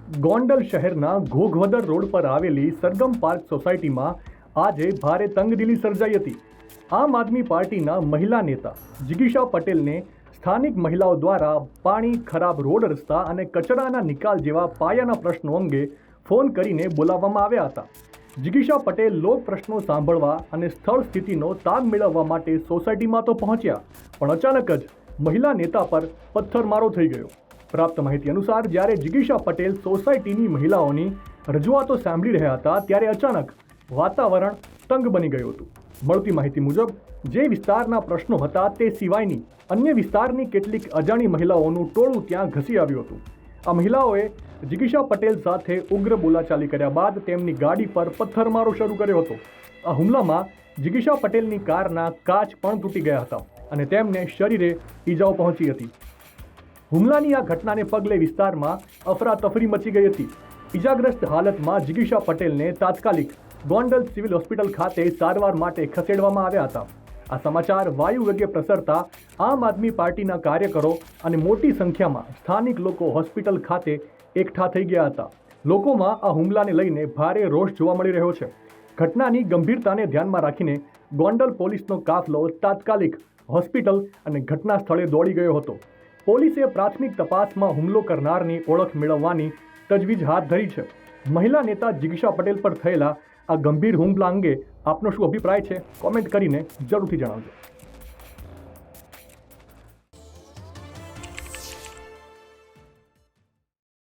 ગોંડલ શહેરના ઘોઘવદર રોડ પર આવેલી સરગમ પાર્ક સોસાયટીમાં આજે ભારે તંગદિલી સર્જાઈ હતી. આમ આદમી પાર્ટીના મહિલા નેતા જિગીશા પટેલને સ્થાનિક મહિલાઓ દ્વારા પાણી, ખરાબ રોડ રસ્તા અને કચરાના નિકાલ જેવા પાયાના પ્રશ્નો અંગે ફોન કરીને બોલાવવામાં આવ્યા હતા. જિગીશા પટેલ લોક પ્રશ્નો સાંભળવા અને સ્થળ સ્થિતિનો તાગ મેળવવા માટે સોસાયટીમાં તો પહોંચ્યા, પણ અચાનક જ મહિલા નેતા પર પથ્થરમારો થઈ ગયો. પ્રાપ્ત માહિતી અનુસાર જ્યારે જિગીશા પટેલ સોસાયટીની મહિલાઓની રજૂઆતો સાંભળી રહ્યા હતા ત્યારે અચાનક વાતાવરણ તંગ બની ગયું હતું. મળતી માહિતી મુજબ જે વિસ્તારના પ્રશ્નો હતા તે સિવાયની અન્ય વિસ્તારની કેટલીક અજાણી મહિલાઓનું ટોળું ત્યાં ઘસી આવ્યું હતું. આ મહિલાઓએ જિગીશા પટેલ સાથે ઉગ્ર બોલાચાલી કર્યા બાદ તેમની ગાડી પર પથ્થરમારો શરૂ કર્યો હતો. આ હુમલામાં જિગીશા પટેલની કારના કાચ પણ તૂટી ગયા હતા અને તેમને શરીરે ઈજાઓ પહોંચી હતી. હુમલાની આ ઘટનાને પગલે વિસ્તારમાં અફરાતફરી મચી ગઈ હતી. ઈજાગ્રસ્ત હાલતમાં જિગીશા પટેલને તાત્કાલિક ગોંડલ સિવિલ હોસ્પિટલ ખાતે સારવાર માટે ખસેડવામાં આવ્યા હતા. આ સમાચાર વાયુ વેગે પ્રસરતા આમ આદમી પાર્ટીના કાર્યકરો અને મોટી સંખ્યામાં સ્થાનિક લોકો હોસ્પિટલ ખાતે એકઠા થઈ ગયા હતા. લોકોમાં આ હુમલાને લઈને ભારે રોષ જોવા મળી રહ્યો છે. ઘટનાની ગંભીરતાને ધ્યાનમાં રાખીને ગોંડલ પોલીસનો કાફલો તાત્કાલિક હોસ્પિટલ અને ઘટના સ્થળે દોડી ગયો હતો. પોલીસે પ્રાથમિક તપાસમાં હુમલો કરનારની ઓળખ મેળવવાની તજવીજ હાથ ધરી છે. મહિલા નેતા જિગીશા પટેલ પર થયેલા આ ગંભીર હુમલા અંગે આપનો શું અભિપ્રાય છે? કોમેન્ટ કરીને જરૂરથી જણાવજો.